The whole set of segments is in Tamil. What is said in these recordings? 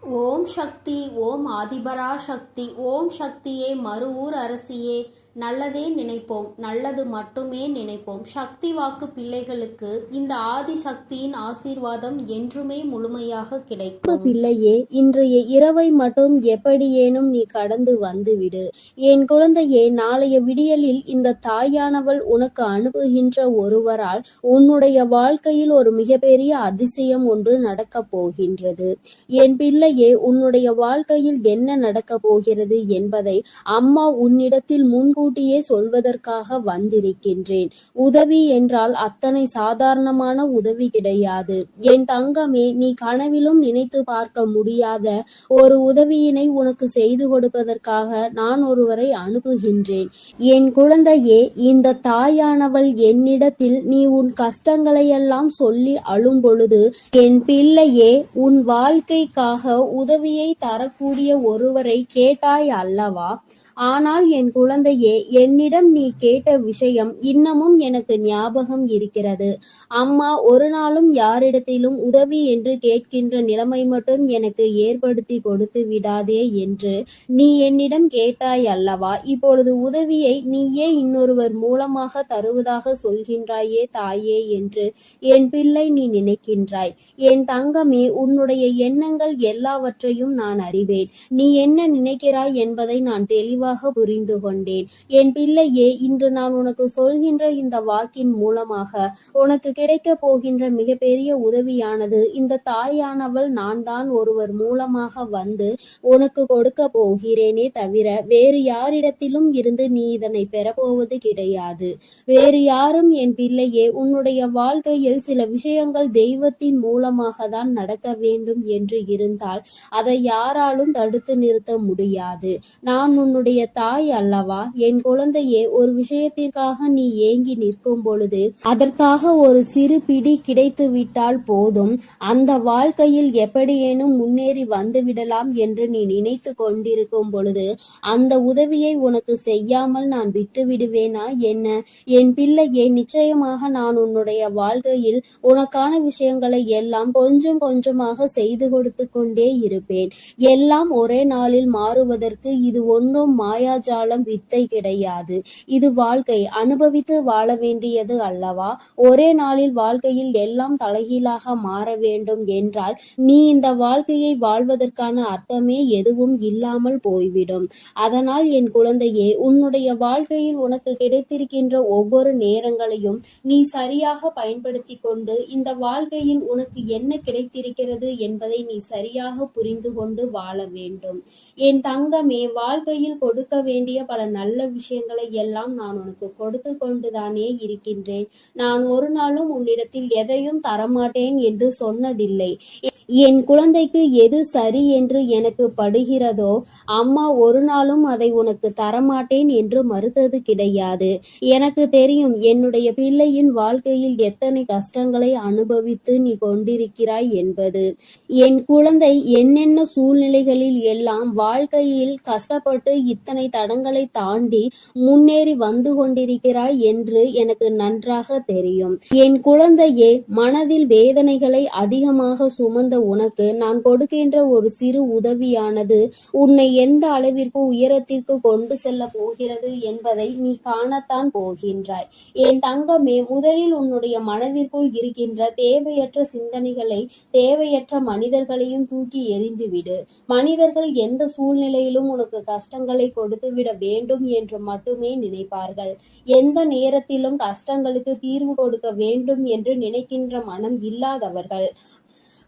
ஓம் சக்தி. ஓம் ஆதிபரா சக்தி. ஓம் சக்தியே மருவூர் அரசியே. நல்லதே நினைப்போம், நல்லது மட்டுமே நினைப்போம். சக்தி வாக்கு பிள்ளைகளுக்கு இந்த ஆதி சக்தியின் ஆசீர்வாதம் என்றுமே முழுமையாக கிடைக்கும். பிள்ளையே, இன்றைய இரவை மட்டும் எப்படியேனும் நீ கடந்து வந்துவிடு. என் குழந்தையே, நாளைய விடியலில் இந்த தாயானவள் உனக்கு அனுப்புகின்ற ஒருவரால் உன்னுடைய வாழ்க்கையில் ஒரு மிகப்பெரிய அதிசயம் ஒன்று நடக்கப் போகின்றது. என் பிள்ளையே, உன்னுடைய வாழ்க்கையில் என்ன நடக்கப் போகிறது என்பதை அம்மா உன்னிடத்தில் முன்கூட்டியே சொல்வதற்காக வந்திருக்கின்றேன். உதவி என்றால் அத்தனை சாதாரணமான உதவி கிடையாது. என் தங்கமே, நீ கனவிலும் நினைத்து பார்க்க முடியாத ஒரு உதவியினை உனக்கு செய்து கொடுப்பதற்காக நான் ஒருவரை அனுப்புகின்றேன். என் குழந்தையே, இந்த தாயானவள் என்னிடத்தில் நீ உன் கஷ்டங்களையெல்லாம் சொல்லி அழும் பொழுது, என் பிள்ளையே, உன் வாழ்க்கைக்காக உதவியை தரக்கூடிய ஒருவரை கேட்டாய் அல்லவா? ஆனால் என் குழந்தையே, என்னிடம் நீ கேட்ட விஷயம் இன்னமும் எனக்கு ஞாபகம் இருக்கிறது. அம்மா ஒரு நாளும் யாரிடத்திலும் உதவி என்று கேட்கின்ற நிலைமை மட்டும் எனக்கு ஏற்படுத்தி கொடுத்து விடாதே என்று நீ என்னிடம் கேட்டாய் அல்லவா? இப்பொழுது உதவியை நீயே இன்னொருவர் மூலமாக தருவதாக சொல்கின்றாயே தாயே என்று என் பிள்ளை நீ நினைக்கின்றாய். என் தங்கமே, உன்னுடைய எண்ணங்கள் எல்லாவற்றையும் நான் அறிவேன். நீ என்ன நினைக்கிறாய் என்பதை நான் தெளிவாக புரிந்து கொண்டேன். என் பிள்ளையே, இன்று நான் உனக்கு சொல்கின்ற இந்த வாக்கின் மூலமாக உனக்கு கிடைக்க போகின்ற மிகப்பெரிய உதவியானது இந்த தாயானவள் நான் தான் ஒருவர் மூலமாக வந்து உனக்கு கொடுக்க போகிறேனே தவிர வேறு யாரிடத்திலும் இருந்து நீ இதனை பெறப்போவது கிடையாது. வேறு யாரும் என் பிள்ளையே, உன்னுடைய வாழ்க்கையில் சில விஷயங்கள் தெய்வத்தின் மூலமாக தான் நடக்க வேண்டும் என்று இருந்தால் அதை யாராலும் தடுத்து நிறுத்த முடியாது. நான் உன்னுடைய தாய் அல்லவா? என் குழந்தையே, ஒரு விஷயத்திற்காக நீ ஏங்கி நிற்கும் பொழுது அதற்காக ஒரு சிறு பிடி கிடைத்து விட்டால் போதும், அந்த வாழ்க்கையில் எப்படியேனும் முன்னேறி வந்துவிடலாம் என்று நீ நினைத்து கொண்டிருக்கும் பொழுது அந்த உதவியை உனக்கு செய்யாமல் நான் விட்டு விடுவேனா என்ன? என் பிள்ளையே, நிச்சயமாக நான் உன்னுடைய வாழ்க்கையில் உனக்கான விஷயங்களை எல்லாம் கொஞ்சம் கொஞ்சமாக செய்து கொடுத்து கொண்டே இருப்பேன். எல்லாம் ஒரே நாளில் மாறுவதற்கு இது ஒன்றும் மாயாஜாலம் வித்தை கிடையாது. இது வாழ்க்கை, அனுபவித்து வாழ வேண்டியது அல்லவா? ஒரே நாளில் வாழ்க்கையில் எல்லாம் தலைகீழாக மாற வேண்டும் என்றால் நீ இந்த வாழ்க்கையை வாழ்வதற்கான அர்த்தமே எதுவும் இல்லாமல் போய்விடும். அதனால் என் குழந்தையே, உன்னுடைய வாழ்க்கையில் உனக்கு கிடைத்திருக்கின்ற ஒவ்வொரு நேரங்களையும் நீ சரியாக பயன்படுத்தி கொண்டு இந்த வாழ்க்கையில் உனக்கு என்ன கிடைத்திருக்கிறது என்பதை நீ சரியாக புரிந்து கொண்டு வாழ வேண்டும். என் தங்கமே, வாழ்க்கையில் கொடுக்க வேண்டிய பல நல்ல விஷயங்களை எல்லாம் நான் உனக்கு கொடுத்து கொண்டுதானே இருக்கின்றேன். நான் ஒரு நாளும் உன்னிடத்தில் எதையும் தரமாட்டேன் என்று சொன்னதில்லை. என் குழந்தைக்கு எது சரி என்று எனக்கு படுகிறதோ அம்மா ஒரு நாளும் அதை உனக்கு தரமாட்டேன் என்று மறுத்தது கிடையாது. எனக்கு தெரியும் என்னுடைய பிள்ளையின் வாழ்க்கையில் எத்தனை கஷ்டங்களை அனுபவித்து நீ கொண்டிருக்கிறாய் என்பது. என் குழந்தை என்னென்ன சூழ்நிலைகளில் எல்லாம் வாழ்க்கையில் கஷ்டப்பட்டு இத்தனை தடங்களை தாண்டி முன்னேறி வந்து கொண்டிருக்கிறாய் என்று எனக்கு நன்றாக தெரியும். என் குழந்தையே, மனதில் வேதனைகளை அதிகமாக சுமந்த உனக்கு நான் கொடுக்கின்ற ஒரு சிறு உதவியானது உன்னை எந்த அளவிற்கு உயரத்திற்கு கொண்டு செல்ல போகிறது என்பதை நீ காணத்தான் போகின்றாய். என் தங்கமே, முதலில் உன்னுடைய மனதிற்குள் இருக்கின்ற தேவையற்ற சிந்தனைகளை, தேவையற்ற மனிதர்களையும் தூக்கி எறிந்துவிடு. மனிதர்கள் எந்த சூழ்நிலையிலும் உனக்கு கஷ்டங்களை கொடுத்து விட வேண்டும் என்று மட்டுமே நினைப்பார்கள். எந்த நேரத்திலும் கஷ்டங்களுக்கு தீர்வு கொடுக்க வேண்டும் என்று நினைக்கின்ற மனம் இல்லாதவர்கள்.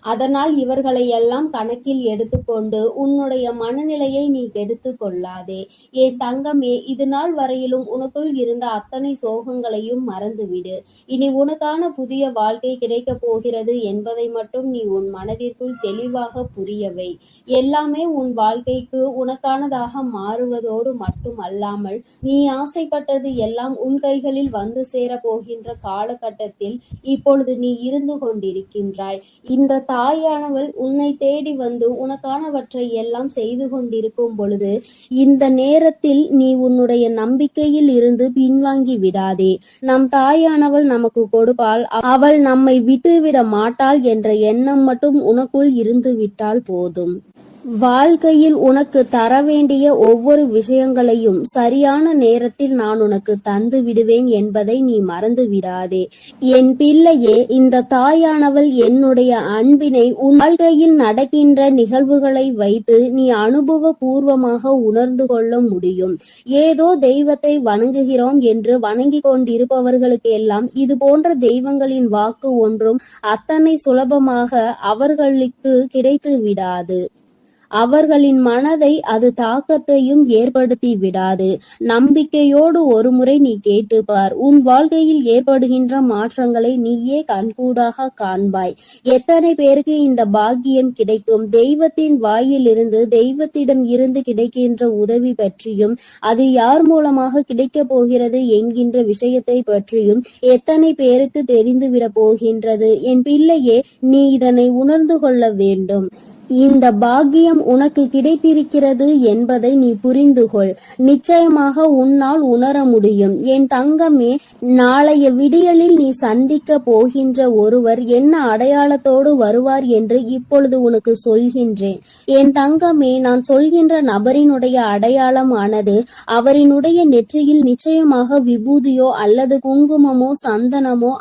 அதனால் இவர்களை எல்லாம் கணக்கில் எடுத்துக்கொண்டு உன்னுடைய மனநிலையை நீ கெடுத்து கொள்ளாதே. என் தங்கமே, இது நாள் வரையிலும் உனக்குள் இருந்த அத்தனை சோகங்களையும் மறந்துவிடு. இனி உனக்கான புதிய வாழ்க்கை கிடைக்க போகிறது என்பதை மட்டும் நீ உன் மனதிற்குள் தெளிவாக புரியவை. எல்லாமே உன் வாழ்க்கைக்கு உனக்கானதாக மாறுவதோடு மட்டும் அல்லாமல் நீ ஆசைப்பட்டது எல்லாம் உன் கைகளில் வந்து சேர போகின்ற காலகட்டத்தில் இப்பொழுது நீ இருந்து கொண்டிருக்கின்றாய். இந்த தாயானவள் உன்னை தேடி வந்து உனக்கானவற்றை எல்லாம் செய்து கொண்டிருக்கும் பொழுது இந்த நேரத்தில் நீ உன்னுடைய நம்பிக்கையில் இருந்து பின்வாங்கி விடாதே. நம் தாயானவள் நமக்கு கொடுப்பாள், அவள் நம்மை விட்டுவிட மாட்டாள் என்ற எண்ணம் மட்டும் உனக்குள் இருந்து விட்டால் போதும். வாழ்க்கையில் உனக்கு தர வேண்டிய ஒவ்வொரு விஷயங்களையும் சரியான நேரத்தில் நான் உனக்கு தந்து விடுவேன் என்பதை நீ மறந்து விடாதே. என் பிள்ளையே, இந்த தாயானவள் என்னுடைய அன்பினை உன் வாழ்க்கையில் நடக்கின்ற நிகழ்வுகளை வைத்து நீ அனுபவ பூர்வமாக உணர்ந்து கொள்ள முடியும். ஏதோ தெய்வத்தை வணங்குகிறோம் என்று வணங்கி கொண்டிருப்பவர்களுக்கு எல்லாம் இது போன்ற தெய்வங்களின் வாக்கு ஒன்றும் அத்தனை சுலபமாக அவர்களுக்கு கிடைத்து விடாது. அவர்களின் மனதை அது தாக்கத்தையும் ஏற்படுத்தி விடாது. நம்பிக்கையோடு ஒரு முறை நீ கேட்டுப்பார். உன் வாழ்க்கையில் ஏற்படுகின்ற மாற்றங்களை நீயே கண்கூடாக காண்பாய். எத்தனை பேருக்கு இந்த பாக்கியம் கிடைக்கும்? தெய்வத்தின் வாயிலிருந்து, தெய்வத்திடம் இருந்து கிடைக்கின்ற உதவி பற்றியும், அது யார் மூலமாக கிடைக்கப் போகிறது என்கின்ற விஷயத்தை பற்றியும் எத்தனை பேருக்கு தெரிந்துவிட போகின்றது? என் பிள்ளையே, நீ இதனை உணர்ந்து கொள்ள வேண்டும். இந்த பாக்கியம் உனக்கு கிடைத்திருக்கிறது என்பதை நீ புரிந்து கொள். நிச்சயமாக உன்னால் உணர முடியும். என் தங்கமே, நாளைய விடியலில் நீ சந்திக்க போகின்ற ஒருவர் என்ன அடையாளத்தோடு வருவார் என்று இப்பொழுது உனக்கு சொல்கின்றேன். என் தங்கமே, நான் சொல்கின்ற நபரினுடைய அடையாளமானது அவரினுடைய நெற்றியில் நிச்சயமாக விபூதியோ அல்லது குங்குமமோ சந்தனமோ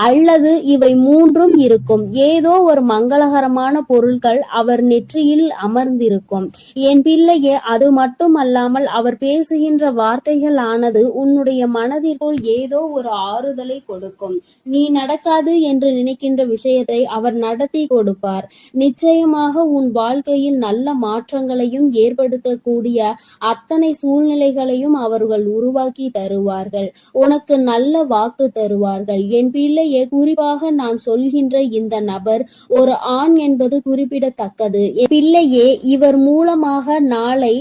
அல்லது இவை மூன்றும் இருக்கும். ஏதோ ஒரு மங்களகரமான பொருட்கள் அவர் நெற்றியில் அமர்ந்திருக்கும். என் பிள்ளையே, அது மட்டுமல்லாமல் அவர் பேசுகின்ற வார்த்தைகள் ஆனது உன்னுடைய மனதிற்குள் ஏதோ ஒரு ஆறுதலை கொடுக்கும். நீ நடக்காது என்று நினைக்கின்ற விஷயத்தை அவர் நடத்தி கொடுப்பார். நிச்சயமாக உன் வாழ்க்கையில் நல்ல மாற்றங்களையும் ஏற்படுத்தக்கூடிய அத்தனை சூழ்நிலைகளையும் அவர்கள் உருவாக்கி தருவார்கள். உனக்கு நல்ல வாக்கு தருவார்கள். என் பிள்ளை, குறிப்பாக நான் சொல்கின்ற இந்த நபர் ஒரு ஆண் என்பது குறிப்பிடத்தக்கது. பிள்ளையே, இவர் மூலமாக நாளை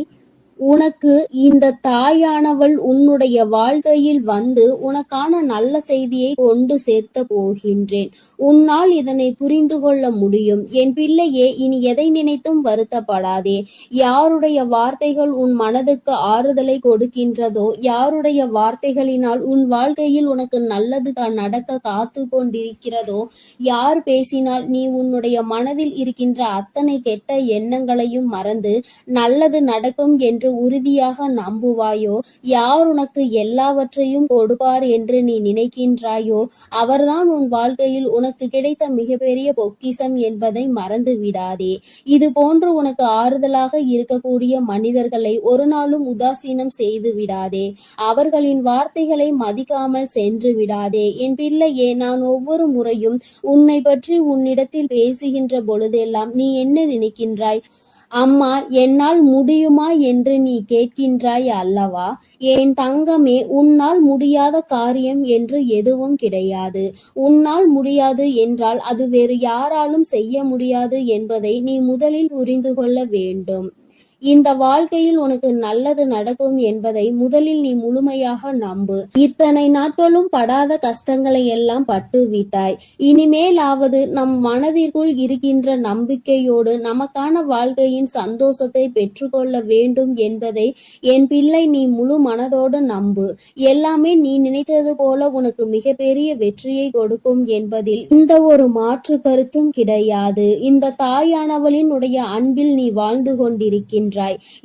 உனக்கு இந்த தாயானவள் உன்னுடைய வாழ்க்கையில் வந்து உனக்கான நல்ல செய்தியை கொண்டு சேர்த்த போகின்றேன். உன்னால் இதனை புரிந்து கொள்ள முடியும். என் பிள்ளையே, இனி எதை நினைத்தும் வருத்தப்படாதே. யாருடைய வார்த்தைகள் உன் மனதுக்கு ஆறுதலை கொடுக்கின்றதோ, யாருடைய வார்த்தைகளினால் உன் வாழ்க்கையில் உனக்கு நல்லது நடக்க காத்து கொண்டிருக்கிறதோ, யார் பேசினால் நீ உன்னுடைய மனதில் இருக்கின்ற அத்தனை கெட்ட எண்ணங்களையும் மறந்து நல்லது நடக்கும் என்று உறுதியாக நம்புவாயோ, யார் உனக்கு எல்லாவற்றையும் கொடுப்பார் என்று நீ நினைக்கின்றாயோ, அவர்தான் உன் வாழ்க்கையில் உனக்கு கிடைத்த மிகப்பெரிய பொக்கிஷம் என்பதை மறந்து விடாதே. இது போன்று உனக்கு ஆறுதலாக இருக்கக்கூடிய மனிதர்களை ஒரு நாளும் உதாசீனம் செய்து விடாதே. அவர்களின் வார்த்தைகளை மதிக்காமல் சென்று விடாதே. என் பிள்ளையே, நான் ஒவ்வொரு முறையும் உன்னை பற்றி உன்னிடத்தில் பேசுகின்ற பொழுதெல்லாம் நீ என்ன நினைக்கின்றாய்? அம்மா, என்னால் முடியுமா என்று நீ கேட்கின்றாய் அல்லவா? என் தங்கமே, உன்னால் முடியாத காரியம் என்று எதுவும் கிடையாது. உன்னால் முடியாது என்றால் அது வேறு யாராலும் செய்ய முடியாது என்பதை நீ முதலில் புரிந்து கொள்ள வேண்டும். இந்த வாழ்க்கையில் உனக்கு நல்லது நடக்கும் என்பதை முதலில் நீ முழுமையாக நம்பு. இத்தனை நாட்களும் படாத கஷ்டங்களை எல்லாம் பட்டு விட்டாய். இனிமேலாவது நம் மனதிற்குள் இருக்கின்ற நம்பிக்கையோடு நமக்கான வாழ்க்கையின் சந்தோஷத்தை பெற்றுக்கொள்ள வேண்டும் என்பதை என் பிள்ளை நீ முழு மனதோடு நம்பு. எல்லாமே நீ நினைத்தது போல உனக்கு மிகப்பெரிய வெற்றியை கொடுக்கும் என்பதில் இந்த ஒரு மாற்று கருத்தும் கிடையாது. இந்த தாயானவளின் உடைய அன்பில் நீ வாழ்ந்து கொண்டிருக்கின்ற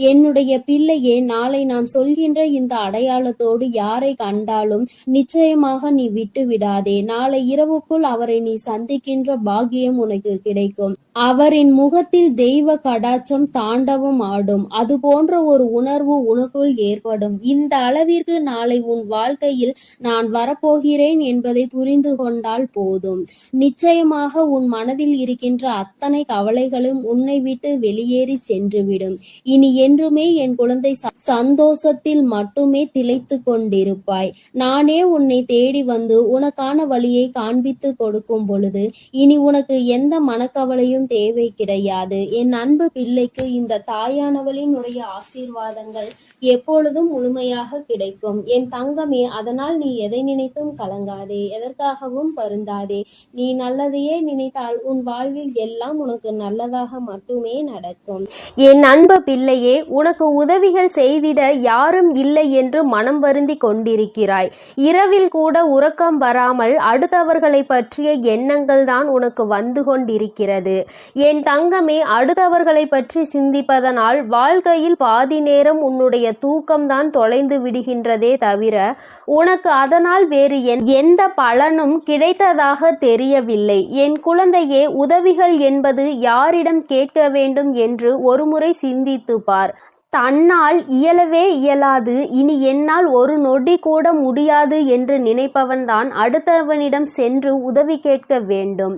என்னுடைய பிள்ளையே, நாளை நான் சொல்கின்ற இந்த அடையாளத்தோடு யாரை கண்டாலும் நிச்சயமாக நீ விட்டு விடாதே. நாளை இரவுக்குள் அவரை நீ சந்திக்கின்ற பாக்கியம் உனக்கு கிடைக்கும். அவரின் முகத்தில் தெய்வ கடாட்சம் தாண்டவம் ஆடும். அது போன்ற ஒரு உணர்வு உனக்குள் ஏற்படும். இந்த அளவிற்கு நாளை உன் வாழ்க்கையில் நான் வரப்போகிறேன் என்பதை புரிந்து கொண்டால் போதும். நிச்சயமாக உன் மனதில் இருக்கின்ற அத்தனை கவலைகளும் உன்னை விட்டு வெளியேறி சென்றுவிடும். இனி என்றுமே என் குழந்தை சந்தோஷத்தில் மட்டுமே திளைத்து கொண்டிருப்பாய். நானே உன்னை தேடி வந்து உனக்கான வழியை காண்பித்து கொடுக்கும் பொழுது இனி உனக்கு எந்த மனக்கவலையும் தேவை கிடையாது. என் அன்பு பிள்ளைக்கு இந்த தாயானவளினுடைய ஆசீர்வாதங்கள் எப்பொழுதும் முழுமையாக கிடைக்கும். என் தங்கமே, அதனால் நீ எதை நினைத்தும் கலங்காதே, எதற்காகவும் வருந்தாதே. நீ நல்லதையே நினைத்தால் உன் வாழ்வில் எல்லாம் உனக்கு நல்லதாக மட்டுமே நடக்கும். என் அன்பு பிள்ளையே, உனக்கு உதவிகள் செய்திட யாரும் இல்லை என்று மனம் வருந்தி கொண்டிருக்கிறாய். இரவில் கூட உறக்கம் வராமல் அடுத்தவர்களை பற்றிய எண்ணங்கள் தான் உனக்கு வந்து கொண்டிருக்கிறது. என் தங்கமே, அடுத்தவர்களை பற்றி சிந்திப்பதனால் வாழ்க்கையில் பாதி நேரம் உன்னுடைய தூக்கம்தான் தொலைந்து விடுகின்றதே தவிர உனக்கு அதனால் வேறு எந்த பலனும் கிடைத்ததாக தெரியவில்லை. என் குழந்தையே, உதவிகள் என்பது யாரிடம் கேட்க வேண்டும் என்று ஒருமுறை சிந்தித்து பார். தன்னால் இயலவே இயலாது, இனி என்னால் ஒரு நொடி கூட முடியாது என்று நினைப்பவன்தான் அடுத்தவனிடம் சென்று உதவி கேட்க வேண்டும்.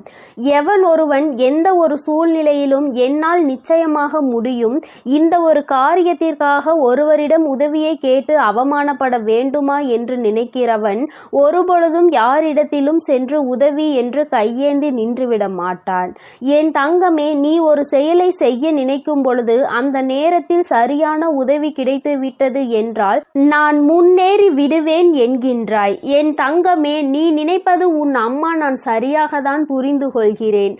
எவன் ஒருவன் எந்த ஒரு சூழ்நிலையிலும் என்னால் நிச்சயமாக முடியும், இந்த ஒரு காரியத்திற்காக ஒருவரிடம் உதவியை கேட்டு அவமானப்பட வேண்டுமா என்று நினைக்கிறவன் ஒருபொழுதும் யாரிடத்திலும் சென்று உதவி என்று கையேந்தி நின்றுவிட மாட்டான். என் தங்கமே, நீ ஒரு செயலை செய்ய நினைக்கும் பொழுது அந்த நேரத்தில் சரியான உதவி கிடைத்து விட்டது என்றால் நான் முன்னேறி விடுவேன் என்கின்றாய். என் தங்கமே, நீ நினைப்பது உன் அம்மா நான் சரியாக தான் புரிந்து கொள்கிறேன்.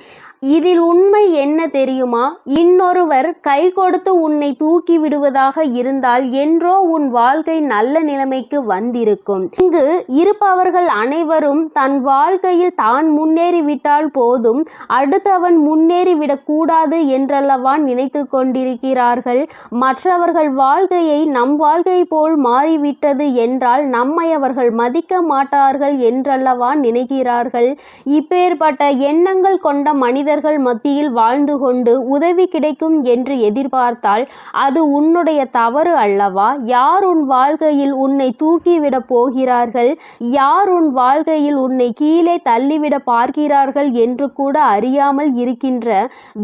இதில் உண்மை என்ன தெரியுமா? இன்னொருவர் கை கொடுத்து உன்னை தூக்கி விடுவதாக இருந்தால் என்றோ உன் வாழ்க்கை நல்ல நிலைமைக்கு வந்திருக்கும். இங்கு இருப்பவர்கள் அனைவரும் தன் வாழ்க்கையில் தான் முன்னேறிவிட்டால் போதும், அடுத்தவன் முன்னேறிவிடக் கூடாது என்றல்லவா நினைத்து கொண்டிருக்கிறார்கள். மற்றவர்கள் வாழ்க்கையை நம் வாழ்க்கை போல் மாறிவிட்டது என்றால் நம்மை அவர்கள் மதிக்க மாட்டார்கள் என்றல்லவா நினைக்கிறார்கள். இப்பேற்பட்ட எண்ணங்கள் கொண்ட மனிதர்கள் மத்தியில் வாழ்ந்து கொண்டு உதவி கிடைக்கும் என்று எதிர்பார்த்தால் அது உன்னுடைய தவறு அல்லவா? யார் உன் வாழ்க்கையில் உன்னை தூக்கிவிட போகிறார்கள், யார் உன் வாழ்க்கையில் உன்னை கீழே தள்ளிவிட பார்க்கிறார்கள் என்று கூட அறியாமல் இருக்கின்ற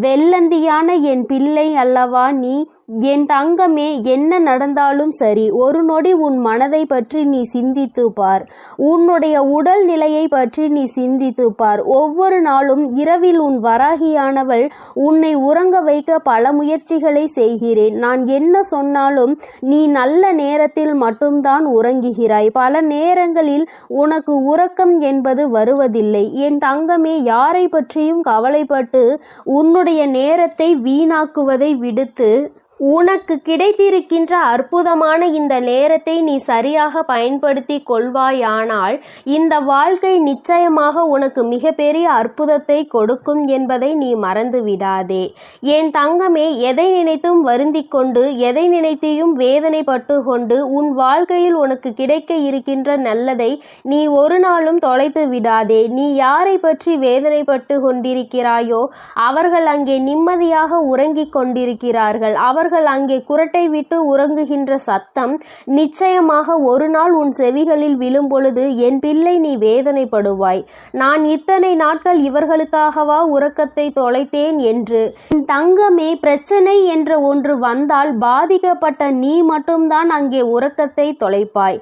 வெள்ளந்தியான என் பிள்ளை அல்லவா நீ? என் தங்கமே, என்ன நடந்தாலும் சரி, ஒரு நொடி உன் மனதை பற்றி நீ சிந்தித்து பார். உன்னுடைய உடல் நிலையை பற்றி நீ சிந்தித்து பார். ஒவ்வொரு நாளும் இரவில் உன் வராகியானவள் உன்னை உறங்க வைக்க பல முயற்சிகளை செய்கிறேன். நான் என்ன சொன்னாலும் நீ நல்ல நேரத்தில் மட்டும்தான் உறங்குகிறாய். பல நேரங்களில் உனக்கு உறக்கம் என்பது வருவதில்லை. என் தங்கமே, யாரை பற்றியும் கவலைப்பட்டு உன்னுடைய நேரத்தை வீணாக்குவதை விடுத்து உனக்கு கிடைத்திருக்கின்ற அற்புதமான இந்த நேரத்தை நீ சரியாக பயன்படுத்தி கொள்வாயானால் இந்த வாழ்க்கை நிச்சயமாக உனக்கு மிகப்பெரிய அற்புதத்தை கொடுக்கும் என்பதை நீ மறந்து விடாதே. என் தங்கமே, எதை நினைத்தும் வருந்தி கொண்டு எதை நினைத்தையும் வேதனைப்பட்டு கொண்டு உன் வாழ்க்கையில் உனக்கு கிடைக்க இருக்கின்ற நல்லதை நீ ஒரு நாளும் தொலைத்து விடாதே. நீ யாரை பற்றி வேதனைப்பட்டு கொண்டிருக்கிறாயோ அவர்கள் அங்கே நிம்மதியாக உறங்கிக் கொண்டிருக்கிறார்கள். அவர்கள் அங்கே குரட்டை விட்டு உறங்குகின்ற சத்தம் நிச்சயமாக ஒரு நாள் உன் செவிகளில் விழும் பொழுது என் பிள்ளை நீ வேதனைப்படுவாய். நான் இத்தனை நாட்கள் இவர்களுக்காகவா உறக்கத்தை தொலைத்தேன் என்று. தங்கமே, பிரச்சனை என்ற ஒன்று வந்தால் பாதிக்கப்பட்ட நீ மட்டும்தான் அங்கே உறக்கத்தை தொலைப்பாய்.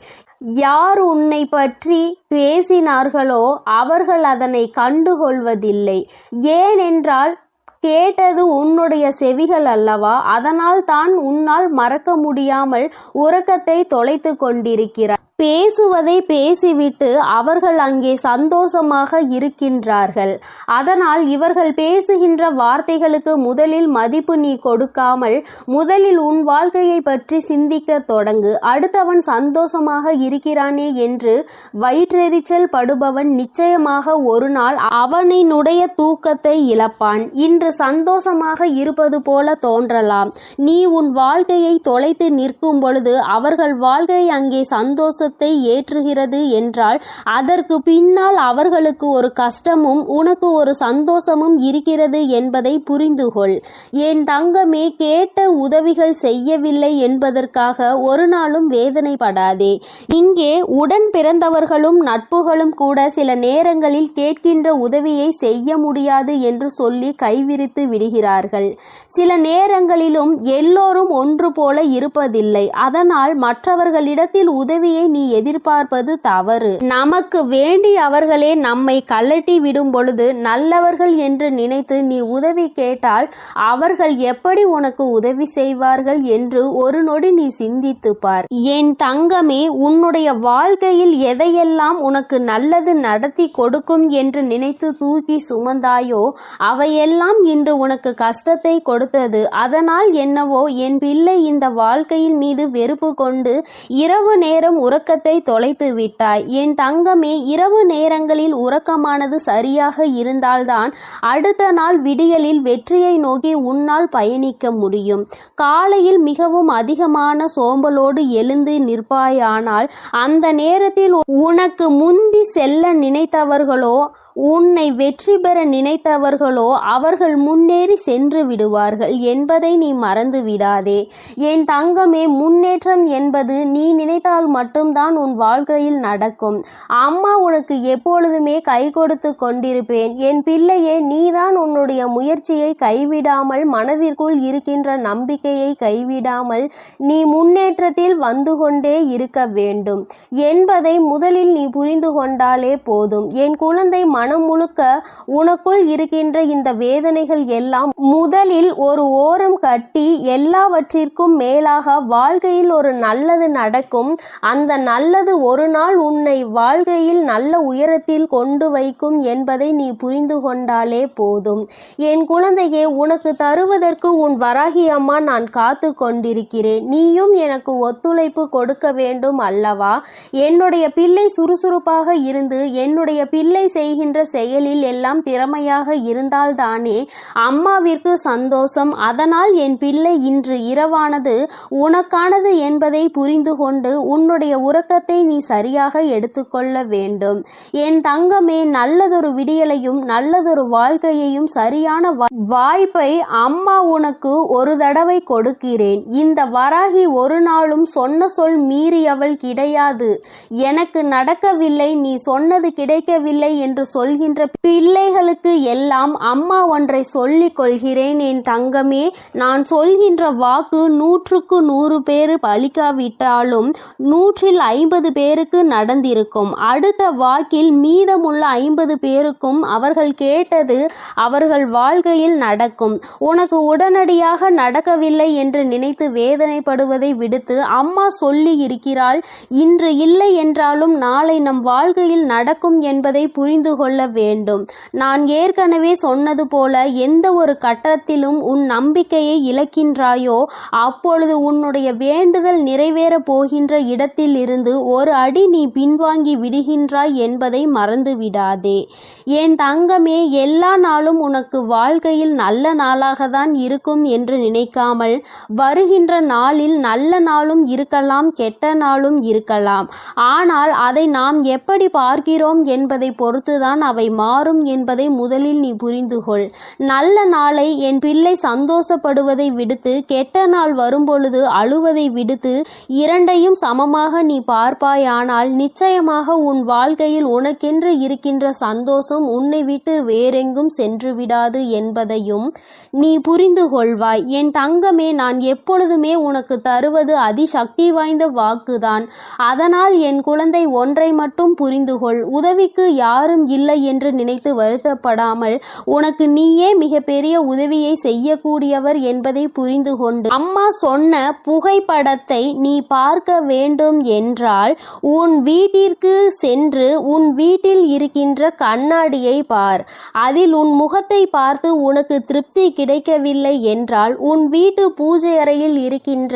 யார் உன்னை பற்றி பேசினார்களோ அவர்கள் அதனை கண்டுகொள்வதில்லை. ஏனென்றால் கேட்டது உன்னுடைய செவிகள் அல்லவா? அதனால் தான் உன்னால் மறக்க முடியாமல் உறக்கத்தை தொலைத்து கொண்டிருக்கிறார். பேசுவதை பேசிவிட்டு அவர்கள் அங்கே சந்தோஷமாக இருக்கின்றார்கள். அதனால் இவர்கள் பேசுகின்ற வார்த்தைகளுக்கு முதலில் மதிப்பு நீ கொடுக்காமல் முதலில் உன் வாழ்க்கையை பற்றி சிந்திக்க தொடங்கு. அடுத்தவன் சந்தோஷமாக இருக்கிறானே என்று வயிற்றெரிச்சல் படுபவன் நிச்சயமாக ஒரு நாள் அவனினுடைய தூக்கத்தை இழப்பான். இன்று சந்தோஷமாக இருப்பது போல தோன்றலாம். நீ உன் வாழ்க்கையை தொலைத்து நிற்கும் பொழுது அவர்கள் வாழ்க்கை அங்கே சந்தோஷ ஏற்றுகிறது என்றால் அதற்கு பின்னால் அவர்களுக்கு ஒரு கஷ்டமும் உனக்கு ஒரு சந்தோஷமும் இருக்கிறது என்பதை புரிந்துகொள். என் தங்கமே, கேட்ட உதவிகள் செய்யவில்லை என்பதற்காக ஒரு நாளும் வேதனைப்படாதே. இங்கே உடன் பிறந்தவர்களும் நட்புகளும் கூட சில நேரங்களில் கேட்கின்ற உதவியை செய்ய முடியாது என்று சொல்லி கைவிரித்து விடுகிறார்கள். சில நேரங்களிலும் எல்லோரும் ஒன்று போல இருப்பதில்லை. அதனால் மற்றவர்களிடத்தில் உதவியை நீ எதிர்பார்ப்பது தவறு. நமக்கு வேண்டி அவர்களே நம்மை கழட்டி விடும் பொழுது நல்லவர்கள் என்று நினைத்து நீ உதவி கேட்டால் அவர்கள் எப்படி உனக்கு உதவி செய்வார்கள் என்று ஒரு நொடி நீ சிந்தித்து பார். என் தங்கமே, உன்னுடைய வாழ்க்கையில் எதையெல்லாம் உனக்கு நல்லது நடத்தி கொடுக்கும் என்று நினைத்து தூக்கி சுமந்தாயோ அவையெல்லாம் இன்று உனக்கு கஷ்டத்தை கொடுத்தது. அதனால் என்னவோ என் பிள்ளை இந்த வாழ்க்கையின் மீது வெறுப்பு கொண்டு இரவு நேரம் உறக்கத்தை தொலைத்து விட்டாய். என் தங்கமே, இரவு நேரங்களில் உறக்கமானது சரியாக இருந்தால்தான் அடுத்த நாள் விடியலில் வெற்றியை நோக்கி உன்னால் பயணிக்க முடியும். காலையில் மிகவும் அதிகமான சோம்பலோடு எழுந்து நிற்பாயானால் அந்த நேரத்தில் உனக்கு முந்தி செல்ல நினைத்தவர்களோ உன்னை வெற்றி பெற நினைத்தவர்களோ அவர்கள் முன்னேறி சென்று விடுவார்கள் என்பதை நீ மறந்து விடாதே. என் தங்கமே, முன்னேற்றம் என்பது நீ நினைத்தால் மட்டும்தான் உன் வாழ்க்கையில் நடக்கும். அம்மா உனக்கு எப்பொழுதுமே கை கொடுத்து கொண்டிருப்பேன். என் பிள்ளையே, நீதான் உன்னுடைய முயற்சியை கைவிடாமல், மனதிற்குள் இருக்கின்ற நம்பிக்கையை கைவிடாமல் நீ முன்னேற்றத்தில் வந்து கொண்டே இருக்க வேண்டும் என்பதை முதலில் நீ புரிந்து கொண்டாலே போதும். என் குழந்தை, மனம் முழுக்க உனக்குள் இருக்கின்ற இந்த வேதனைகள் எல்லாம் முதலில் ஒரு ஓரம் கட்டி எல்லாவற்றிற்கும் மேலாக வாழ்க்கையில் ஒரு நல்லது நடக்கும். அந்த நல்லது ஒரு நாள் உன்னை வாழ்க்கையில் நல்ல உயரத்தில் கொண்டு வைக்கும் என்பதை நீ புரிந்து கொண்டாலே போதும். என் குழந்தையே, உனக்கு தருவதற்கு உன் வராகி அம்மா நான் காத்து கொண்டிருக்கிறேன். நீயும் எனக்கு ஒத்துழைப்பு கொடுக்க வேண்டும் அல்லவா? என்னுடைய பிள்ளை சுறுசுறுப்பாக இருந்து என்னுடைய பிள்ளை செய்கின்ற செயலில் எல்லாம் திறமையாக இருந்தால்தானே அம்மாவிற்கு சந்தோஷம். அதனால் என் பிள்ளை இன்று இரவானது உனக்கானது என்பதை புரிந்து கொண்டு உன்னுடைய உறக்கத்தை நீ சரியாக எடுத்துக்கொள்ள வேண்டும். என் தங்கமே, நல்லதொரு விடியலையும் நல்லதொரு வாழ்க்கையையும் சரியான வாய்ப்பை அம்மா உனக்கு ஒரு தடவை கொடுக்கிறேன். இந்த வராகி ஒரு நாளும் சொன்ன சொல் மீறியவள் கிடையாது. எனக்கு நடக்கவில்லை, நீ சொன்னது கிடைக்கவில்லை என்று சொல்கின்ற பிள்ளைகளுக்கு எல்லாம் அம்மா ஒன்றை சொல்லிக் கொள்கிறேன். என் தங்கமே, நான் சொல்கின்ற வாக்கு 100க்கு 100 பேர் பலிக்காவிட்டாலும் 150 பேருக்கு நடந்திருக்கும். அடுத்த வாக்கில் மீதமுள்ள 50 பேருக்கும் அவர்கள் கேட்டது அவர்கள் வாழ்க்கையில் நடக்கும். உனக்கு உடனடியாக நடக்கவில்லை என்று நினைத்து வேதனைப்படுவதை விடுத்து அம்மா சொல்லி இருக்கிறாள், இன்று இல்லை என்றாலும் நாளை நம் வாழ்க்கையில் நடக்கும் என்பதை புரிந்து கொள்ள வேண்டும். நான் ஏற்கனவே சொன்னது போல எந்த ஒரு கட்டத்திலும் உன் நம்பிக்கையை இழக்கின்றாயோ அப்பொழுது உன்னுடைய வேண்டுதல் நிறைவேற போகின்ற இடத்தில் இருந்து ஒரு அடி நீ பின்வாங்கி விடுகின்றாய் என்பதை மறந்து விடாதே. என் தங்கமே, எல்லா நாளும் உனக்கு வாழ்க்கையில் நல்ல நாளாக தான் இருக்கும் என்று நினைக்காமல் வருகின்ற நாளில் நல்ல நாளும் இருக்கலாம், கெட்ட நாளும் இருக்கலாம். ஆனால் அதை நாம் எப்படி பார்க்கிறோம் என்பதை பொறுத்துதான் அவை மாறும் என்பதை முதலில் நீ புரிந்து கொள். நல்ல நாளை என் பிள்ளை சந்தோஷப்படுவதை விடுத்து கெட்ட நாள் வரும்பொழுது அழுவதை விடுத்து இரண்டையும் சமமாக நீ பார்ப்பாயானால் நிச்சயமாக உன் வாழ்க்கையில் உனக்கென்று இருக்கின்ற சந்தோஷம் உன்னை விட்டு வேறெங்கும் சென்று விடாது என்பதையும் நீ புரிந்து கொள்வாய். என் தங்கமே, நான் எப்பொழுதுமே உனக்கு தருவது அதிசக்தி வாய்ந்த வாக்குதான். அதனால் என் குழந்தை, ஒன்றை மட்டும் புரிந்து கொள். உதவிக்கு யாரும் இல்லை என்று நினைத்து வருத்தப்படாமல் உனக்கு நீயே மிகப்பெரிய உதவியை செய்யக்கூடியவர் என்பதை புரிந்து கொண்டு அம்மா சொன்ன புகைப்படத்தை நீ பார்க்க வேண்டும் என்றால் உன் வீட்டிற்கு சென்று உன் வீட்டில் இருக்கின்ற கண்ணாடியை பார். அதில் உன் முகத்தை பார்த்து உனக்கு திருப்தி கிடைக்கவில்லை என்றால் உன் வீட்டு பூஜை அறையில் இருக்கின்ற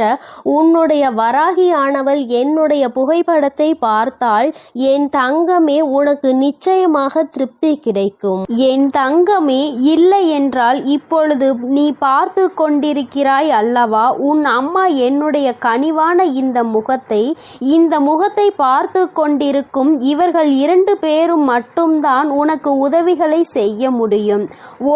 உன்னுடைய வராகியானவள் என்னுடைய புகைப்படத்தை பார்த்தால் என் தங்கமே, உனக்கு நிச்சயமாக திருப்தி கிடைக்கும். என் தங்கமே, இல்லை என்றால் இப்பொழுது நீ பார்த்து கொண்டிருக்கிறாய் அல்லவா, உன் அம்மா என்னுடைய கனிவான இந்த முகத்தை பார்த்து கொண்டிருக்கும் இவர்கள் 2 பேரும் மட்டும்தான் உனக்கு உதவிகளை செய்ய முடியும்.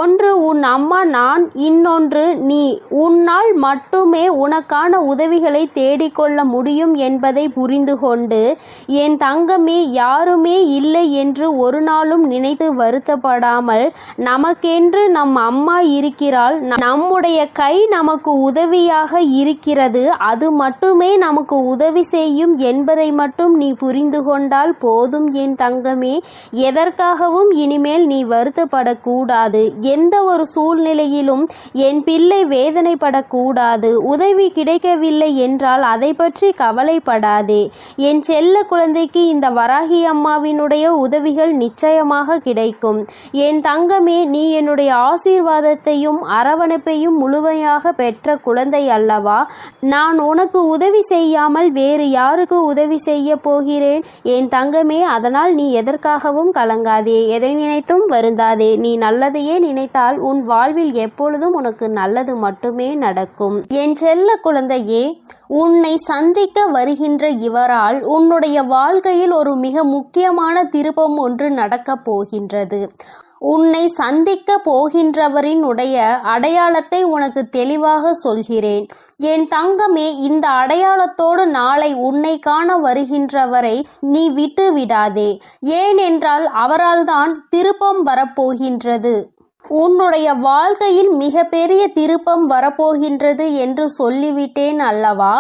ஒன்று உன் அம்மா நான் ஒன்றுதான். இன்னொன்று, நீ உன்னால் மட்டுமே உனக்கான உதவிகளை தேடிக்கொள்ள முடியும் என்பதை புரிந்து கொண்டு, என் தங்கமே, யாருமே இல்லை என்று ஒரு நாளும் நினைத்து வருத்தப்படாமல், நமக்கென்று நம் அம்மா இருக்கிறாள், நம்முடைய கை நமக்கு உதவியாக இருக்கிறது, அது மட்டுமே நமக்கு உதவி செய்யும் என்பதை மட்டும் நீ புரிந்து கொண்டால் போதும் என் தங்கமே. எதற்காகவும் இனிமேல் நீ வருத்தப்படக்கூடாது. எந்த ஒரு சூழ்நிலையிலும் என் பிள்ளை வேதனைப்படக்கூடாது. உதவி கிடைக்கவில்லை என்றால் அதை பற்றி கவலைப்படாதே. என் செல்ல குழந்தைக்கு இந்த வராகி அம்மாவினுடைய உதவிகள் நிச்சயமாக கிடைக்கும். என் தங்கமே, நீ என்னுடைய ஆசீர்வாதத்தையும் அரவணைப்பையும் முழுமையாக பெற்ற குழந்தை அல்லவா? நான் உனக்கு உதவி செய்யாமல் வேறு யாருக்கு உதவி செய்ய போகிறேன் என் தங்கமே? அதனால் நீ எதற்காகவும் கலங்காதே, எதை நினைத்தும் வருந்தாதே. நீ நல்லதையே நினைத்தால் உன் வாழ்வில் எப்பொழுதும் உனக்கு நல்லது மட்டுமே நடக்கும். என் செல்ல குழந்தையே, உன்னை சந்திக்க வருகின்ற இவரால் உன்னுடைய வாழ்க்கையில் ஒரு மிக முக்கியமான திருப்பம் ஒன்று நடக்கப் போகின்றது. உன்னை சந்திக்க போகின்றவரினுடைய அடையாளத்தை உனக்கு தெளிவாக சொல்கிறேன் என் தங்கமே. இந்த அடையாளத்தோடு நாளை உன்னை காண வருகின்றவரை நீ விட்டு விடாதே. ஏனென்றால் அவரால் தான் திருப்பம் வரப்போகின்றது. உன்னுடைய வாழ்க்கையில் மிக பெரிய திருப்பம் வரப்போகின்றது என்று சொல்லிவிட்டேன் அல்லவா?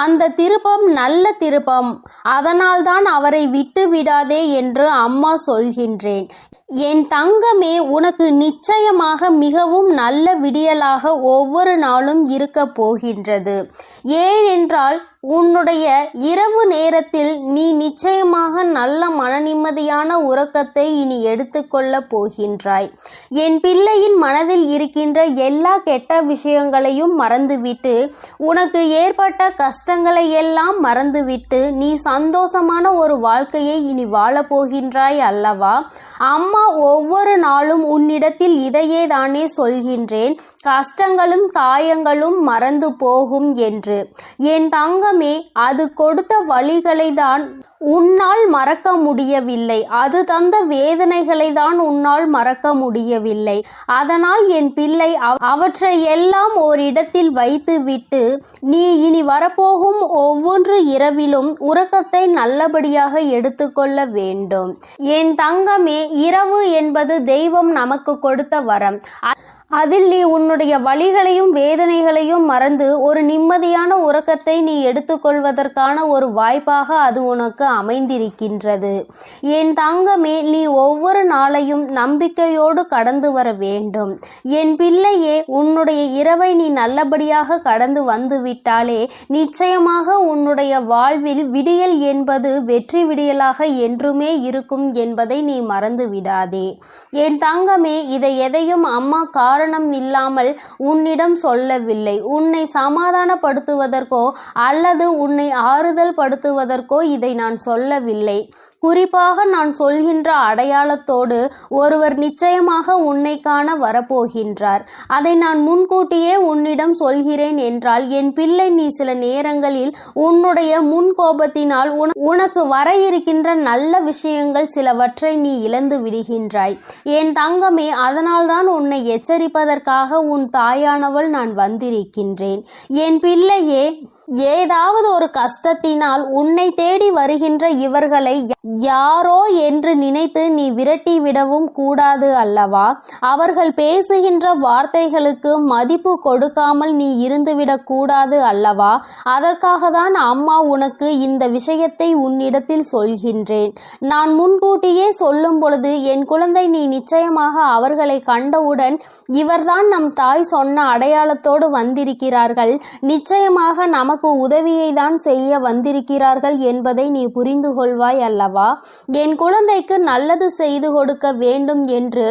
அந்த திருப்பம் நல்ல திருப்பம். அதனால்தான் அவரை விட்டு விடாதே என்று அம்மா சொல்கின்றேன். என் தங்கமே, உனக்கு நிச்சயமாக மிகவும் நல்ல விடியலாக ஒவ்வொரு நாளும் இருக்க போகின்றது. ஏனென்றால் உன்னுடைய இரவு நேரத்தில் நீ நிச்சயமாக நல்ல மனநிம்மதியான உறக்கத்தை இனி எடுத்துக்கொள்ள போகின்றாய். என் பிள்ளையின் மனதில் இருக்கின்ற எல்லா கெட்ட விஷயங்களையும் மறந்துவிட்டு, உனக்கு ஏற்பட்ட கஷ்டங்களை எல்லாம் மறந்துவிட்டு நீ சந்தோஷமான ஒரு வாழ்க்கையை இனி வாழப்போகின்றாய் அல்லவா? அம்மா ஒவ்வொரு நாளும் உன்னிடத்தில் இதையே தானே சொல்கின்றேன், கஷ்டங்களும் காயங்களும் மறந்து போகும் என்று. என் தங்கமே, அது கொடுத்த வழிகளை தான் உன்னால் மறக்க முடியவில்லை. அது தந்த வேதனைகளை தான் உன்னால் மறக்க முடியவில்லை. அதனால் என் பிள்ளை அவற்றை எல்லாம் ஓரிடத்தில் வைத்துவிட்டு நீ இனி வரப்போகும் ஒவ்வொரு இரவிலும் உறக்கத்தை நல்லபடியாக எடுத்துக்கொள்ள வேண்டும். என் தங்கமே, இரவு என்பது தெய்வம் நமக்கு கொடுத்த வரம். அதில் நீ உன்னுடைய வலிகளையும் வேதனைகளையும் மறந்து ஒரு நிம்மதியான உறக்கத்தை நீ எடுத்துக்கொள்வதற்கான ஒரு வாய்ப்பாக அது உனக்கு அமைந்திருக்கின்றது. என் தங்கமே, நீ ஒவ்வொரு நாளையும் நம்பிக்கையோடு கடந்து வர வேண்டும். என் பிள்ளையே, உன்னுடைய இரவை நீ நல்லபடியாக கடந்து வந்துவிட்டாலே நிச்சயமாக உன்னுடைய வாழ்வில் விடியல் என்பது வெற்றி விடியலாக என்றுமே இருக்கும் என்பதை நீ மறந்து விடாதே. என் தங்கமே, இதை எதையும் அம்மா காரணம் இல்லாமல் உன்னிடம் சொல்லவில்லை. உன்னை சமாதானப்படுத்துவதற்கோ அல்லது உன்னை ஆறுதல் படுத்துவதற்கோ இதை நான் சொல்லவில்லை. குறிப்பாக நான் சொல்கின்ற அடையாளத்தோடு ஒருவர் நிச்சயமாக உன்னை காண வரப்போகின்றார். அதை நான் முன்கூட்டியே உன்னிடம் சொல்கிறேன் என்றால் என் பிள்ளை, நீ சில நேரங்களில் உன்னுடைய முன்கோபத்தினால் உனக்கு வர இருக்கின்ற நல்ல விஷயங்கள் சிலவற்றை நீ இழந்து விடுகின்றாய். என் தங்கமே, அதனால்தான் உன்னை எச்சரிப்பதற்காக உன் தாயானவள் நான் வந்திருக்கின்றேன். என் பிள்ளையே, ஏதாவது ஒரு கஷ்டத்தினால் உன்னை தேடி வருகின்ற இவர்களை யாரோ என்று நினைத்து நீ விரட்டி விடவும் கூடாது அல்லவா? அவர்கள் பேசுகின்ற வார்த்தைகளுக்கு மதிப்பு கொடுக்காமல் நீ இருந்துவிடக் கூடாது அல்லவா? அதற்காக தான் அம்மா உனக்கு இந்த விஷயத்தை உன்னிடத்தில் சொல்கின்றேன். நான் முன்கூட்டியே சொல்லும் பொழுது என் குழந்தை, நீ நிச்சயமாக அவர்களை கண்டவுடன் இவர்தான் நம் தாய் சொன்ன அடையாளத்தோடு வந்திருக்கிறார்கள், நிச்சயமாக நமக்கு உதவியை தான் செய்ய வந்திருக்கிறார்கள் என்பதை நீ புரிந்து கொள்வாய் அல்லவா? என் குழந்தைக்கு நல்லது செய்து கொடுக்க வேண்டும் என்று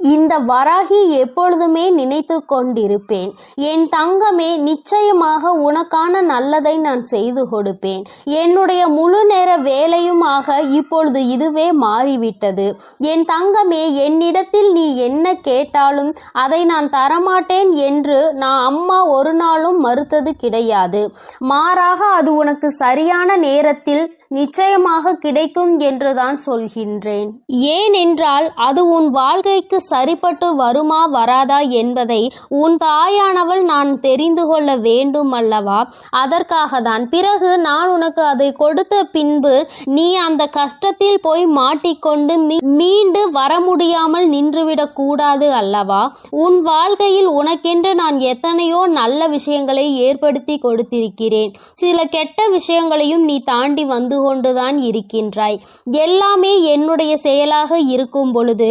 இந்த வராகி எப்பொழுதுமே நினைத்து கொண்டிருப்பேன். என் தங்கமே, நிச்சயமாக உனக்கான நல்லதை நான் செய்து கொடுப்பேன். என்னுடைய முழு நேர வேலையுமாக இப்பொழுது இதுவே மாறிவிட்டது. என் தங்கமே, என்னிடத்தில் நீ என்ன கேட்டாலும் அதை நான் தரமாட்டேன் என்று நான் அம்மா ஒரு நாளும் மறுத்தது கிடையாது. மாறாக அது உனக்கு சரியான நேரத்தில் நிச்சயமாக கிடைக்கும் என்றுதான் சொல்கின்றேன். ஏனென்றால் அது உன் வாழ்க்கைக்கு சரிப்பட்டு வருமா வராதா என்பதை உன் தாயானவள் நான் தெரிந்து கொள்ள வேண்டும் அல்லவா? அதற்காக தான். பிறகு நான் உனக்கு அதை கொடுத்த பின்பு நீ அந்த கஷ்டத்தில் போய் மாட்டிக்கொண்டு மீண்டு வர முடியாமல் நின்றுவிடக் கூடாது அல்லவா? உன் வாழ்க்கையில் உனக்கென்று நான் எத்தனையோ நல்ல விஷயங்களை ஏற்படுத்தி கொடுத்திருக்கிறேன். சில கெட்ட விஷயங்களையும் நீ தாண்டி வந்து கொண்டுதான் இருக்கின்றாய். எல்லாமே என்னுடைய செயலாக இருக்கும் பொழுது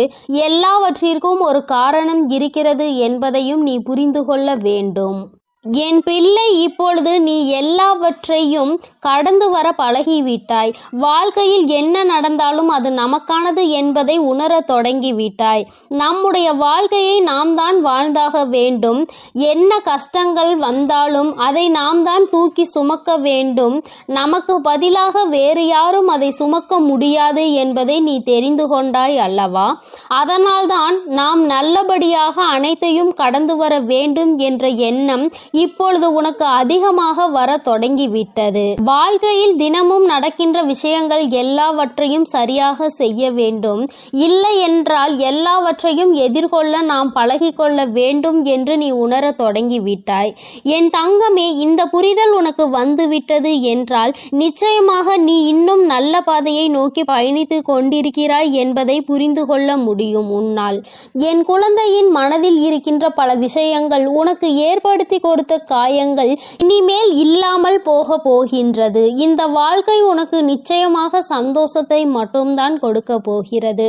எல்லாவற்றிற்கும் ஒரு காரணம் இருக்கிறது என்பதையும் நீ புரிந்து கொள்ள வேண்டும். என் பிள்ளை, இப்பொழுது நீ எல்லாவற்றையும் கடந்து வர பழகிவிட்டாய். வாழ்க்கையில் என்ன நடந்தாலும் அது நமக்கானது என்பதை உணரத் தொடங்கிவிட்டாய். நம்முடைய வாழ்க்கையை நாம் தான் வாழ்ந்தாக வேண்டும். என்ன கஷ்டங்கள் வந்தாலும் அதை நாம் தான் தூக்கி சுமக்க வேண்டும். நமக்கு பதிலாக வேறு யாரும் அதை சுமக்க முடியாது என்பதை நீ தெரிந்து கொண்டாய் அல்லவா? அதனால்தான் நாம் நல்லபடியாக அனைத்தையும் கடந்து வர வேண்டும் என்ற எண்ணம் இப்பொழுது உனக்கு அதிகமாக வர தொடங்கிவிட்டது. வாழ்க்கையில் தினமும் நடக்கின்ற விஷயங்கள் எல்லாவற்றையும் சரியாக செய்ய வேண்டும். இல்லை என்றால் எல்லாவற்றையும் எதிர்கொள்ள நாம் பழகிக்கொள்ள வேண்டும் என்று நீ உணர தொடங்கிவிட்டாய். என் தங்கமே, இந்த புரிதல் உனக்கு வந்துவிட்டது என்றால் நிச்சயமாக நீ இன்னும் நல்ல பாதையை நோக்கி பயணித்து கொண்டிருக்கிறாய் என்பதை புரிந்து கொள்ள முடியும் உன்னால். என் குழந்தையின் மனதில் இருக்கின்ற பல விஷயங்கள் உனக்கு ஏற்படுத்தி கொடுத்த காயங்கள் இனிமேல் இல்லாமல் போகின்றது. இந்த வாழ்க்கை உனக்கு நிச்சயமாக சந்தோஷத்தை மட்டும்தான் கொடுக்க போகிறது.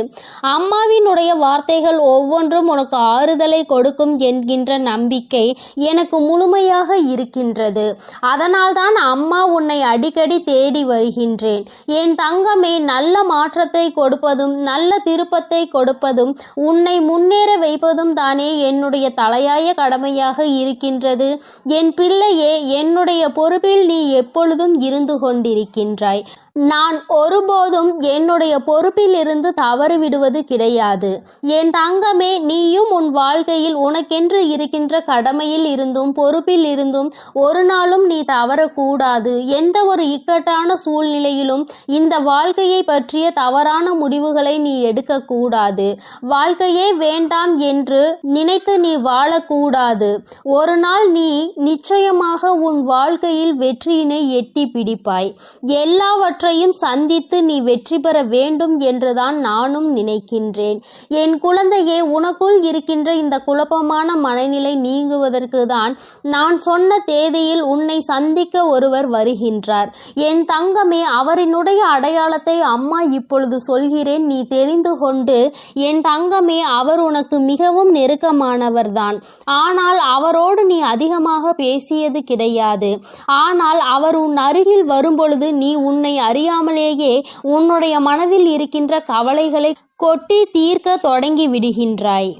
அம்மாவினுடைய வார்த்தைகள் ஒவ்வொன்றும் உனக்கு ஆறுதலை கொடுக்கும் என்கின்ற நம்பிக்கை எனக்கு முழுமையாக இருக்கின்றது. அதனால்தான் அம்மா உன்னை அடிக்கடி தேடி வருகின்றேன். என் தங்கமே, நல்ல மாற்றத்தை கொடுப்பதும் நல்ல திருப்பத்தை கொடுப்பதும் உன்னை முன்னேற வைப்பதும் தானே என்னுடைய தலையாய கடமையாக இருக்கின்றது. என் பிள்ளையே, என்னுடைய பொறுப்பில் நீ எப்பொழுதும் இருந்து கொண்டிருக்கின்றாய். நான் ஒருபோதும் என்னுடைய பொறுப்பில் இருந்து தவறு விடுவது கிடையாது. என் தங்கமே, நீயும் உன் வாழ்க்கையில் உனக்கென்று இருக்கின்ற கடமையில் இருந்தும் பொறுப்பில் இருந்தும் ஒரு நாளும் நீ தவறக்கூடாது. எந்த ஒரு இக்கட்டான சூழ்நிலையிலும் இந்த வாழ்க்கையை பற்றிய தவறான முடிவுகளை நீ எடுக்கக்கூடாது. வாழ்க்கையே வேண்டாம் என்று நினைத்து நீ வாழக்கூடாது. ஒரு நாள் நீ நிச்சயமாக உன் வாழ்க்கையில் வெற்றியினை எட்டி பிடிப்பாய். எல்லாவற்றையும் சந்தித்து நீ வெற்றி பெற வேண்டும் என்றுதான் நானும் நினைக்கின்றேன். என் குழந்தையே, உனக்குள் இருக்கின்ற இந்த குழப்பமான மனநிலை நீங்குவதற்கு தான் நான் சொன்ன தேதியில் உன்னை சந்திக்க ஒருவர் வருகின்றார். என் தங்கமே, அவரினுடைய அடையாளத்தை அம்மா இப்பொழுது சொல்கிறேன், நீ தெரிந்து கொண்டு. என் தங்கமே, அவர் உனக்கு மிகவும் நெருக்கமானவர்தான். ஆனால் அவரோடு நீ அதிகமாக பேசியது கிடையாது. ஆனால் அவர் உன் அருகில் வரும்பொழுது நீ உன்னை அறியாமலேயே உன்னுடைய மனதில் இருக்கின்ற கவலைகளை கொட்டி தீர்க்க தொடங்கி விடுகின்றாய்.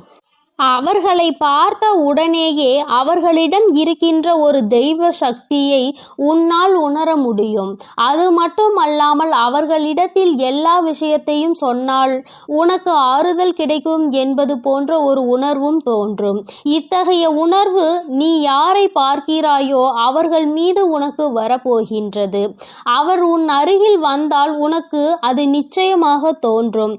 அவர்களை பார்த்த உடனேயே அவர்களிடம் இருக்கின்ற ஒரு தெய்வ சக்தியை உன்னால் உணர முடியும். அது மட்டுமல்லாமல் அவர்களிடத்தில் எல்லா விஷயத்தையும் சொன்னால் உனக்கு ஆறுதல் கிடைக்கும் என்பது போன்ற ஒரு உணர்வும் தோன்றும். இத்தகைய உணர்வு நீ யாரை பார்க்கிறாயோ அவர்கள் மீது உனக்கு வரப்போகின்றது. அவர் உன் அருகில் வந்தால் உனக்கு அது நிச்சயமாக தோன்றும்.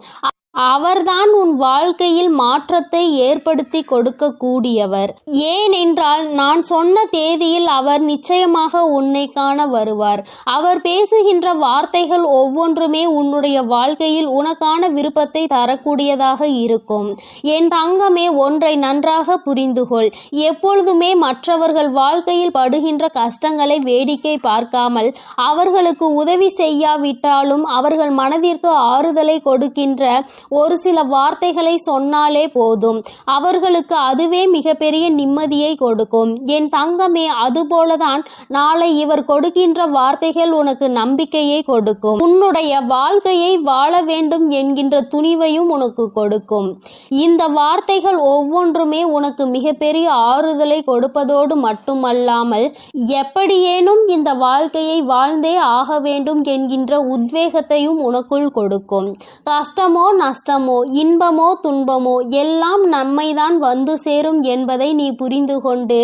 அவர்தான் உன் வாழ்க்கையில் மாற்றத்தை ஏற்படுத்தி கொடுக்க கூடியவர். ஏனென்றால் நான் சொன்ன தேதியில் அவர் நிச்சயமாக உன்னை காண வருவார். அவர் பேசுகின்ற வார்த்தைகள் ஒவ்வொன்றுமே உன்னுடைய வாழ்க்கையில் உனக்கான விருப்பத்தை தரக்கூடியதாக இருக்கும். என் தங்கமே, ஒன்றை நன்றாக புரிந்துகொள். எப்பொழுதுமே மற்றவர்கள் வாழ்க்கையில் படுகின்ற கஷ்டங்களை வேடிக்கை பார்க்காமல் அவர்களுக்கு உதவி செய்யாவிட்டாலும் அவர்கள் மனதிற்கு ஆறுதலை கொடுக்கின்ற ஒரு சில வார்த்தைகளை சொன்னாலே போதும். அவர்களுக்கு அதுவே மிகப்பெரிய நிம்மதியை கொடுக்கும். என் தங்கமே, அதுபோலதான் நாளை இவர் கொடுக்கின்ற வார்த்தைகள் உனக்கு நம்பிக்கையை கொடுக்கும். உன்னுடைய வாழ்க்கையை வாழ வேண்டும் என்கின்ற துணிவையும் உனக்கு கொடுக்கும். இந்த வார்த்தைகள் ஒவ்வொன்றுமே உனக்கு மிகப்பெரிய ஆறுதலை கொடுப்பதோடு மட்டுமல்லாமல் எப்படியேனும் இந்த வாழ்க்கையை வாழ்ந்தே ஆக வேண்டும் என்கின்ற உத்வேகத்தையும் உனக்குள் கொடுக்கும். கஷ்டமோ நஷ்டமோ இன்பமோ துன்பமோ எல்லாம் நன்மைதான் வந்து சேரும் என்பதை நீ புரிந்து கொண்டு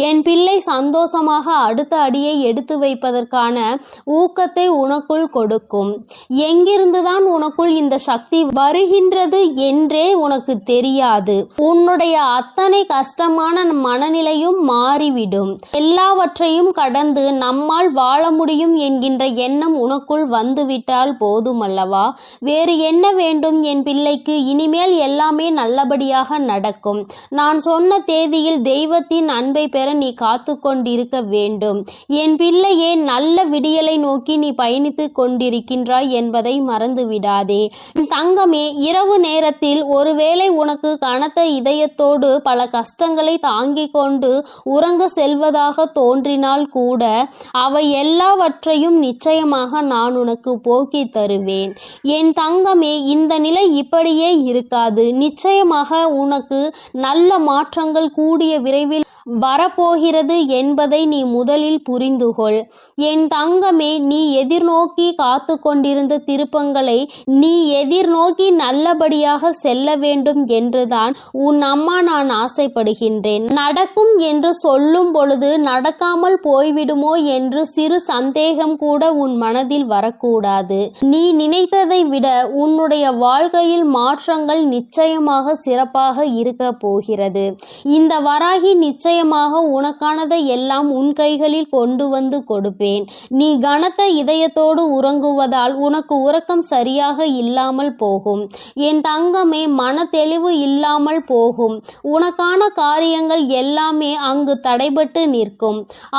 என் பிள்ளை சந்தோஷமாக அடுத்த அடியை எடுத்து வைப்பதற்கான ஊக்கத்தை உனக்குள் கொடுக்கும். எங்கிருந்துதான் உனக்குள் இந்த சக்தி வருகின்றது என்றே உனக்கு தெரியாது. உன்னுடைய அத்தனை கஷ்டமான மனநிலையும் மாறிவிடும். எல்லாவற்றையும் கடந்து நம்மால் வாழ முடியும் என்கின்ற எண்ணம் உனக்குள் வந்துவிட்டால் போதுமல்லவா? வேறு என்ன வேண்டும் என் பிள்ளைக்கு? இனிமேல் எல்லாமே நல்லபடியாக நடக்கும். நான் சொன்ன தேதியில் தெய்வத்தின் அன்பை பெற நீ காத்து கொண்டிருக்க வேண்டும். என் பிள்ளையே, நல்ல விடியலை நோக்கி நீ பயணித்து கொண்டிருக்கின்றாய் என்பதை மறந்து விடாதே. தங்கமே, இரவு நேரத்தில் ஒருவேளை உனக்கு கனத்த இதயத்தோடு பல கஷ்டங்களை தாங்கிக் கொண்டு உறங்க செல்வதாக தோன்றினால் கூட அவை எல்லாவற்றையும் நிச்சயமாக நான் உனக்கு போக்கி தருவேன். என் தங்கமே, இந்த நிலை இப்படியே இருக்காது. நிச்சயமாக உனக்கு நல்ல மாற்றங்கள் கூடிய விரைவில் வரப்போகிறது என்பதை நீ முதலில் புரிந்துகொள். என் தங்கமே, நீ எதிர்நோக்கி காத்து கொண்டிருந்த திருப்பங்களை நீ எதிர்நோக்கி நல்லபடியாக செல்ல வேண்டும் என்றுதான் உன் அம்மா நான் ஆசைப்படுகின்றேன். நடக்கும் என்று சொல்லும் பொழுது நடக்காமல் போய்விடுமோ என்று சிறு சந்தேகம் கூட உன் மனதில் வரக்கூடாது. நீ நினைத்ததை விட உன்னுடைய வாழ்க்கையில் மாற்றங்கள் நிச்சயமாக சிறப்பாக இருக்க போகிறது. இந்த வராகி நிச்சயமாக உனக்கானதை எல்லாம் உன் கைகளில் கொண்டு வந்து கொடுப்பேன். நீ கனத்த இதயத்தோடு உறங்குவதால் உனக்கு உறக்கம் சரியாக இல்லாமல் போகும். என் தங்கமே, மன தெளிவு இல்லாமல் போகும். உனக்கான காரியங்கள் எல்லாமே அங்கு தடைபட்டு நிற்கும்.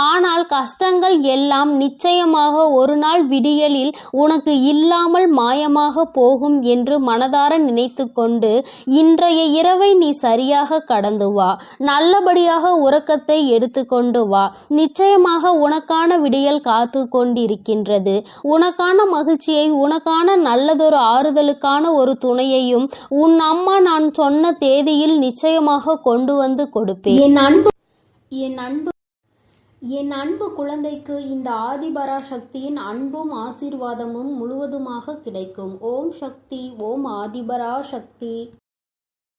ஆனால் கஷ்டங்கள் எல்லாம் நிச்சயமாக ஒரு நாள் விடியலில் உனக்கு இல்லாமல் மாயமாக போகும் என்று மனதார நினைத்து கொண்டு இன்றைய இரவை நீ சரியாக கடந்து வா. நல்லபடியாக உறக்கத்தை எடுத்துக்கொண்டு வா. நிச்சயமாக உனக்கான விடியல் காத்து கொண்டிருக்கின்றது. உனக்கான மகிழ்ச்சியை, உனக்கான நல்லதொரு ஆறுதலுக்கான ஒரு துணையையும் உன் அம்மா நான் சொன்ன தேதியில் நிச்சயமாக கொண்டு வந்து கொடுப்பேன். என் அன்பு குழந்தைக்கு இந்த ஆதிபராசக்தியின் அன்பும் ஆசீர்வாதமும் முழுவதுமாக கிடைக்கும். ஓம் சக்தி, ஓம் ஆதிபராசக்தி.